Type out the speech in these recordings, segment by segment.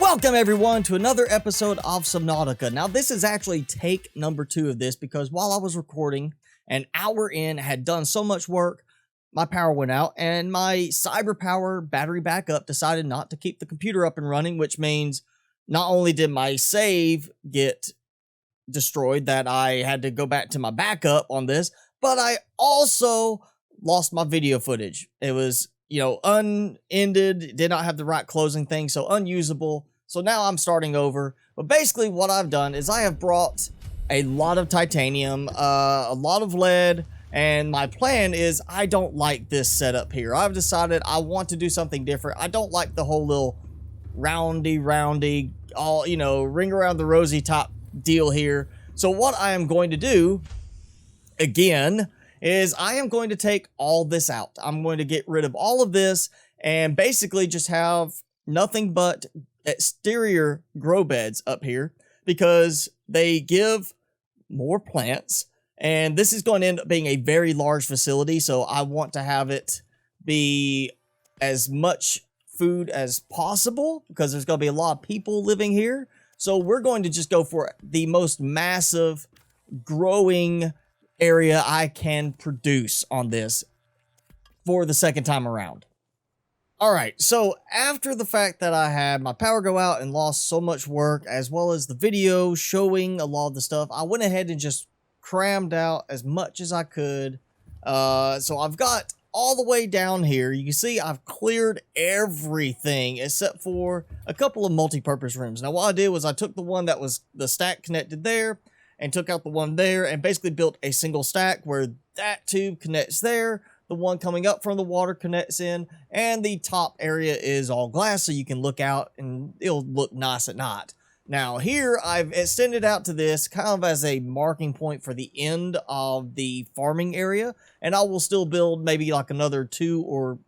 Welcome everyone to another episode of Subnautica. Now this is actually take number 2 of this because while I was recording, an hour in, had done so much work, my power went out and my cyber power battery backup decided not to keep the computer up and running, which means not only did my save get destroyed that I had to go back to my backup on this, but I also lost my video footage. It was, unended, did not have the right closing thing, so unusable. So now I'm starting over. But basically what I've done is I have brought a lot of titanium, a lot of lead, and my plan is I don't like this setup here. I've decided I want to do something different. I don't like the whole little roundy, all, ring around the rosy top deal here. So what I am going to do, again, is I am going to take all this out. I'm going to get rid of all of this and basically just have nothing but exterior grow beds up here because they give more plants, and this is going to end up being a very large facility, so I want to have it be as much food as possible because there's going to be a lot of people living here. So we're going to just go for the most massive growing area I can produce on this for the second time around. Alright, so after the fact that I had my power go out and lost so much work, as well as the video showing a lot of the stuff, I went ahead and just crammed out as much as I could. So I've got all the way down here. You can see I've cleared everything except for a couple of multi-purpose rooms. Now what I did was I took the one that was the stack connected there and took out the one there and basically built a single stack where that tube connects there, the one coming up from the water connects in, and the top area is all glass so you can look out and it'll look nice at night. Now here I've extended out to this kind of as a marking point for the end of the farming area, and I will still build maybe like another 2 or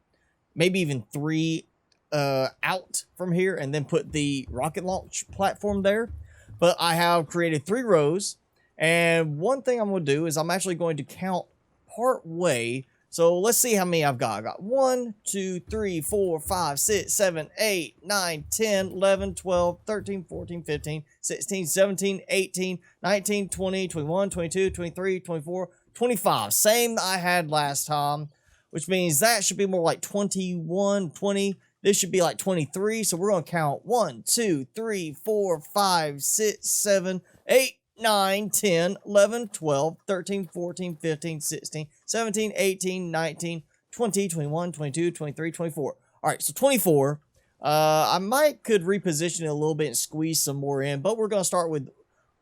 maybe even 3 out from here and then put the rocket launch platform there. But I have created 3 rows, and one thing I'm going to do is I'm actually going to count part way. So let's see how many I've got. I got 1, 2, 3, 4, 5, 6, 7, 8, 9, 10, 11, 12, 13, 14, 15, 16, 17, 18, 19, 20, 21, 22, 23, 24, 25. Same I had last time, which means that should be more like 21, 20. This should be like 23. So we're going to count 1, 2, 3, 4, 5, 6, 7, 8, 9, 10, 11, 12, 13, 14, 15, 16, 17, 18, 19, 20, 21, 22, 23, 24. All right, so 24. I could reposition it a little bit and squeeze some more in, but we're going to start with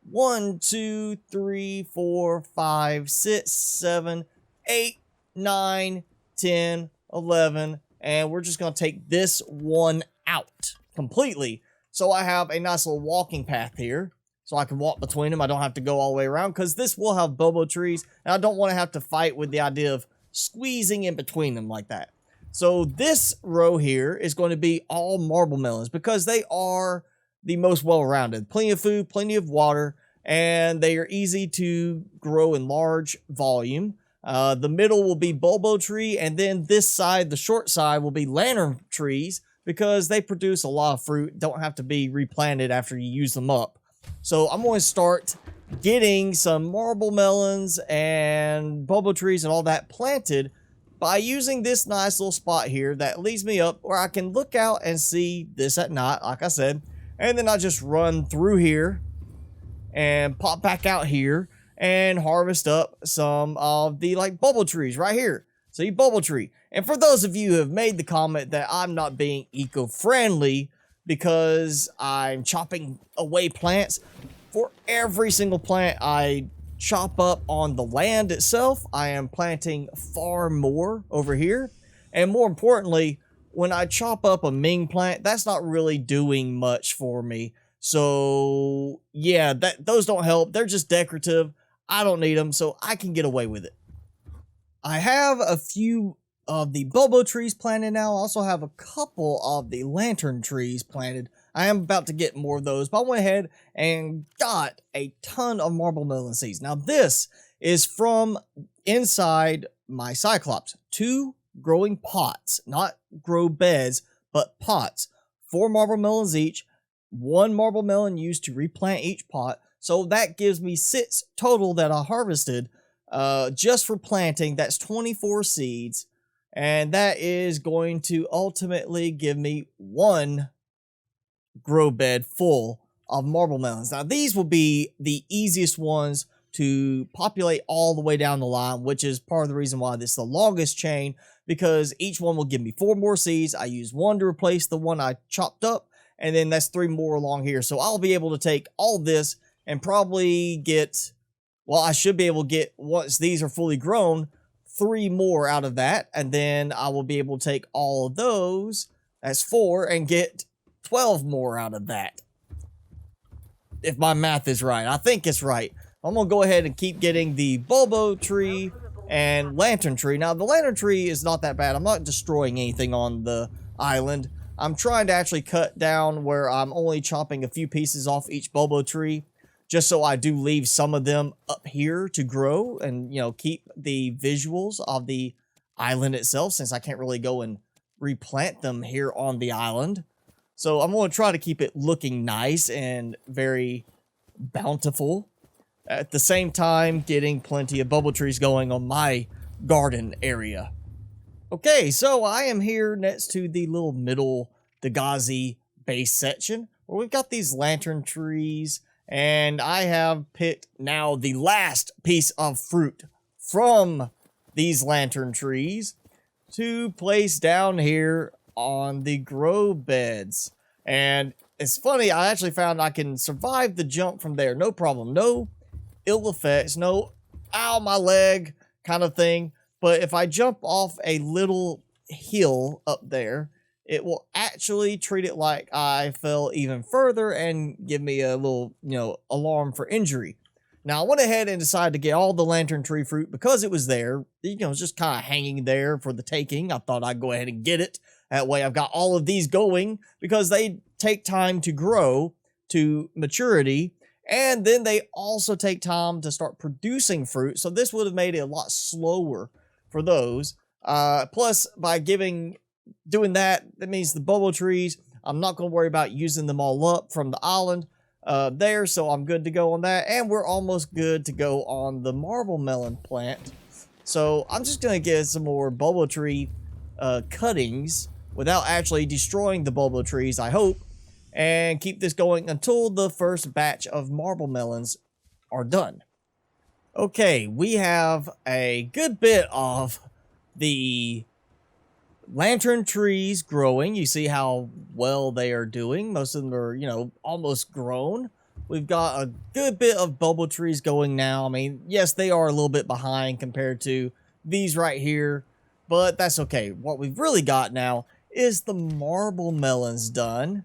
1, 2, 3, 4, 5, 6, 7, 8, 9, 10, 11, and we're just going to take this one out completely. So I have a nice little walking path here. So I can walk between them. I don't have to go all the way around because this will have bobo trees. And I don't want to have to fight with the idea of squeezing in between them like that. So this row here is going to be all marble melons because they are the most well-rounded. Plenty of food, plenty of water, and they are easy to grow in large volume. The middle will be bobo tree, and then this side, the short side, will be lantern trees because they produce a lot of fruit. Don't have to be replanted after you use them up. So I'm going to start getting some marble melons and bobo trees and all that planted by using this nice little spot here that leads me up where I can look out and see this at night, like I said. And then I just run through here and pop back out here and harvest up some of the bobo trees right here. So you bobo tree. And for those of you who have made the comment that I'm not being eco-friendly because I'm chopping away plants, for every single plant I chop up on the land itself, I am planting far more over here. And more importantly, when I chop up a Ming plant, that's not really doing much for me. So yeah, those don't help. They're just decorative. I don't need them, so I can get away with it. I have a few of the bobo trees planted now. I also have a couple of the lantern trees planted. I am about to get more of those, but I went ahead and got a ton of marble melon seeds. Now this is from inside my Cyclops. 2 growing pots, not grow beds, but pots. 4 marble melons each. 1 marble melon used to replant each pot. So that gives me 6 total that I harvested just for planting. That's 24 seeds. And that is going to ultimately give me 1 grow bed full of marble melons. Now, these will be the easiest ones to populate all the way down the line, which is part of the reason why this is the longest chain, because each one will give me 4 more seeds. I use 1 to replace the one I chopped up, and then that's 3 more along here. So I'll be able to take all this and probably get, well, I should be able to get, once these are fully grown, 3 more out of that, and then I will be able to take all of those, that's 4, and get 12 more out of that. If my math is right. I think it's right. I'm going to go ahead and keep getting the bulbo tree and lantern tree. Now, the lantern tree is not that bad. I'm not destroying anything on the island. I'm trying to actually cut down where I'm only chopping a few pieces off each bulbo tree, just so I do leave some of them up here to grow and, you know, keep the visuals of the island itself, since I can't really go and replant them here on the island. So I'm going to try to keep it looking nice and very bountiful. At the same time, getting plenty of bubble trees going on my garden area. Okay, so I am here next to the little middle Dagazi base section, where we've got these lantern trees, and I have picked now the last piece of fruit from these lantern trees to place down here on the grow beds. And it's funny, I actually found I can survive the jump from there, no problem, no ill effects, no ow my leg kind of thing. But if I jump off a little hill up there, it will actually treat it like I fell even further and give me a little, you know, alarm for injury. Now, I went ahead and decided to get all the lantern tree fruit because it was there. You know, it's just kind of hanging there for the taking. I thought I'd go ahead and get it. That way I've got all of these going, because they take time to grow to maturity. And then they also take time to start producing fruit. So this would have made it a lot slower for those. Plus, by doing that, that means the bulbo trees, I'm not going to worry about using them all up from the island there. So I'm good to go on that. And we're almost good to go on the marble melon plant. So I'm just going to get some more bulbo tree cuttings without actually destroying the bulbo trees, I hope. And keep this going until the first batch of marble melons are done. Okay, we have a good bit of the lantern trees growing. You see how well they are doing. Most of them are, you know, almost grown. We've got a good bit of bulbo trees going now. I mean, yes, they are a little bit behind compared to these right here, but that's okay. What we've really got now is the marble melons done.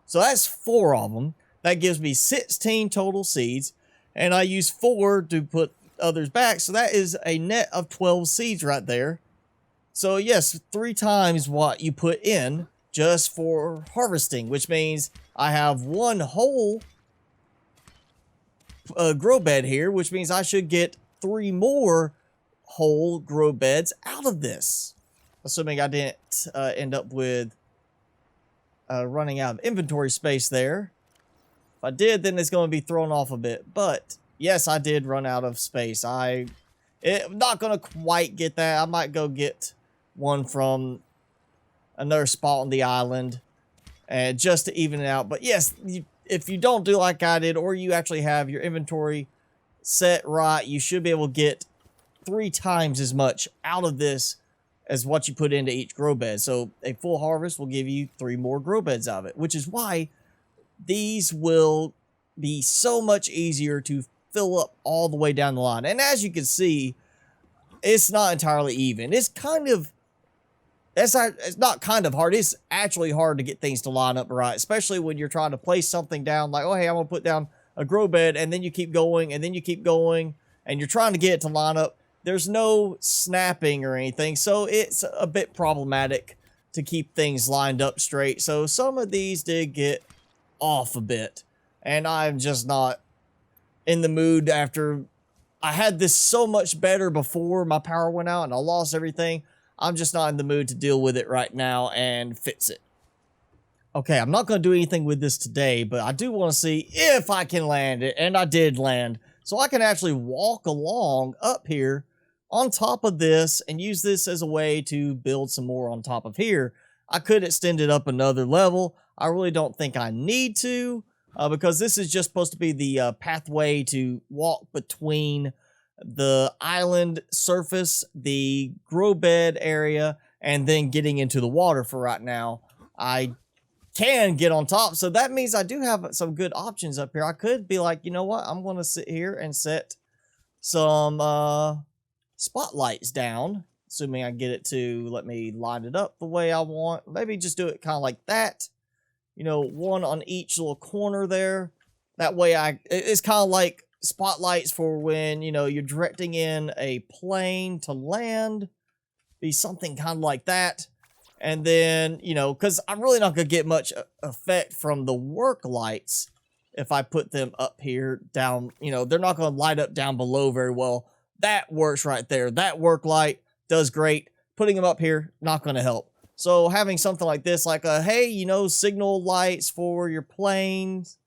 So that's 4 of them. That gives me 16 total seeds. And I use 4 to put others back. So that is a net of 12 seeds right there. So yes, 3 times what you put in just for harvesting. Which means I have 1 whole grow bed here. Which means I should get 3 more whole grow beds out of this. Assuming I didn't end up with running out of inventory space there. If I did, then it's going to be thrown off a bit. But yes, I did run out of space. I'm not going to quite get that. I might go get one from another spot on the island just to even it out. But yes, if you don't do like I did, or you actually have your inventory set right, you should be able to get 3 times as much out of this as what you put into each grow bed. So a full harvest will give you 3 more grow beds out of it, which is why these will be so much easier to fill up all the way down the line. And as you can see, it's not entirely even. It's not kind of hard. It's actually hard to get things to line up right, especially when you're trying to place something down like, oh, hey, I'm going to put down a grow bed, and then you keep going, and then you keep going, and you're trying to get it to line up. There's no snapping or anything, so it's a bit problematic to keep things lined up straight. So some of these did get off a bit, and I'm just not in the mood after I had this so much better before my power went out and I lost everything. I'm just not in the mood to deal with it right now and fix it. Okay, I'm not going to do anything with this today, but I do want to see if I can land it, and I did land. So I can actually walk along up here on top of this and use this as a way to build some more on top of here. I could extend it up another level. I really don't think I need to, because this is just supposed to be the pathway to walk between the island surface, the grow bed area, and then getting into the water. For right now, I can get on top, so that means I do have some good options up here. I could be like, you know what, I'm going to sit here and set some spotlights down, assuming I get it to let me line it up the way I want. Maybe just do it kind of like that, you know, one on each little corner there. That way it's kind of like spotlights for when, you know, you're directing in a plane to land. Be something kind of like that. And then, you know, because I'm really not going to get much effect from the work lights if I put them up here, down, you know, they're not going to light up down below very well. That works right there. That work light does great. Putting them up here, not going to help. So having something like this, like a, hey, you know, signal lights for your planes,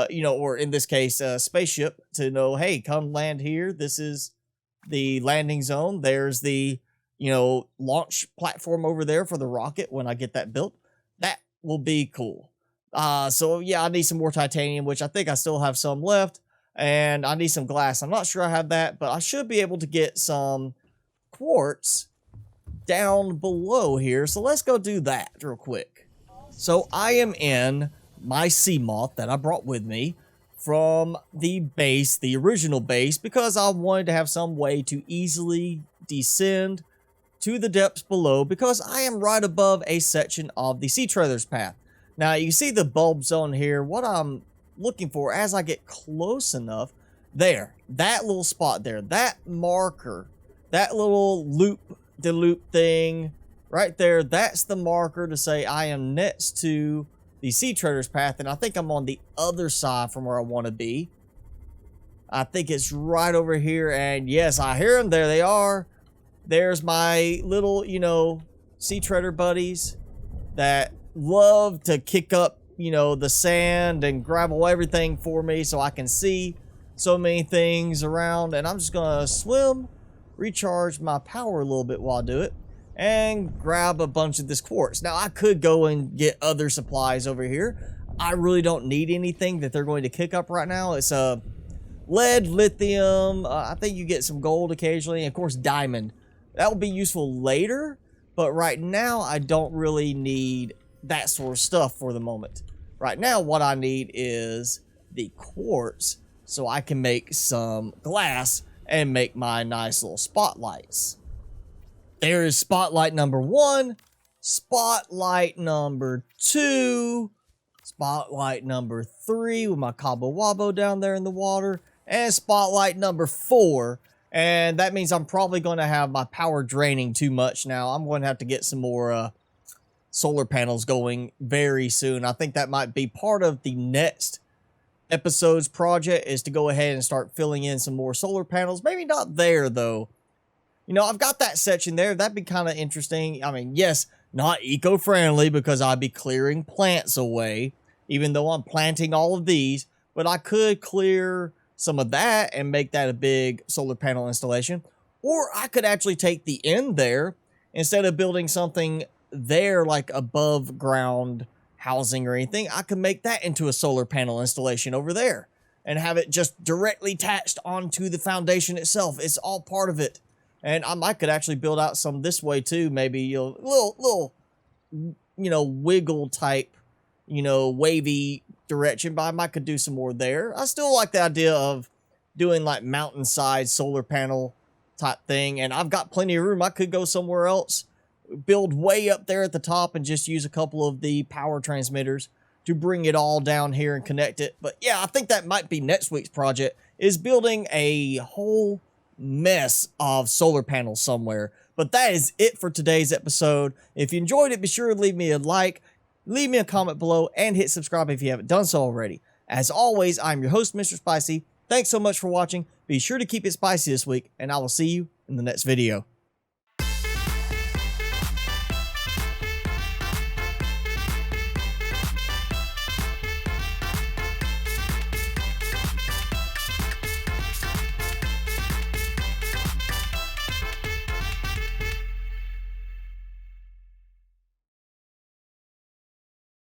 you know, or in this case, spaceship, to know, hey, come land here. This is the landing zone. There's the, you know, launch platform over there for the rocket when I get that built. That will be cool. So yeah, I need some more titanium, which I think I still have some left, and I need some glass. I'm not sure I have that, but I should be able to get some quartz down below here. So let's go do that real quick. So I am in my sea moth that I brought with me from the base, the original base, because I wanted to have some way to easily descend to the depths below, because I am right above a section of the sea treacherous path. Now you see the bulb zone here. What I'm looking for as I get close enough, there, that little spot there, that marker, that little loop-de-loop thing right there, that's the marker to say I am next to the sea treacherous path, and I think I'm on the other side from where I want to be. I think it's right over here, and yes, I hear them. There they are. There's my little, you know, sea treader buddies that love to kick up, you know, the sand and gravel everything for me so I can see so many things around. And I'm just going to swim, recharge my power a little bit while I do it, and grab a bunch of this quartz. Now, I could go and get other supplies over here. I really don't need anything that they're going to kick up right now. It's a lead, lithium. I think you get some gold occasionally, and of course, diamond. That will be useful later, but right now I don't really need that sort of stuff for the moment. Right now what I need is the quartz so I can make some glass and make my nice little spotlights. There is spotlight number 1, spotlight number 2, spotlight number 3 with my cabo wabo down there in the water, and spotlight number 4. And that means I'm probably going to have my power draining too much now. I'm going to have to get some more solar panels going very soon. I think that might be part of the next episode's project, is to go ahead and start filling in some more solar panels. Maybe not there, though. You know, I've got that section there. That'd be kind of interesting. I mean, yes, not eco-friendly because I'd be clearing plants away, even though I'm planting all of these. But I could clear some of that and make that a big solar panel installation. Or I could actually take the end there, instead of building something there like above ground housing or anything, I could make that into a solar panel installation over there and have it just directly attached onto the foundation itself. It's all part of it. And I might could actually build out some this way too, maybe, you know, little, you know, wiggle type, you know, wavy direction, but I might could do some more there. I still like the idea of doing like mountainside solar panel type thing, and I've got plenty of room. I could go somewhere else, build way up there at the top, and just use a couple of the power transmitters to bring it all down here and connect it. But yeah, I think that might be next week's project, is building a whole mess of solar panels somewhere. But that is it for today's episode. If you enjoyed it, be sure to leave me a like, leave me a comment below, and hit subscribe if you haven't done so already. As always, I'm your host, Mr. Spicy. Thanks so much for watching. Be sure to keep it spicy this week, and I will see you in the next video.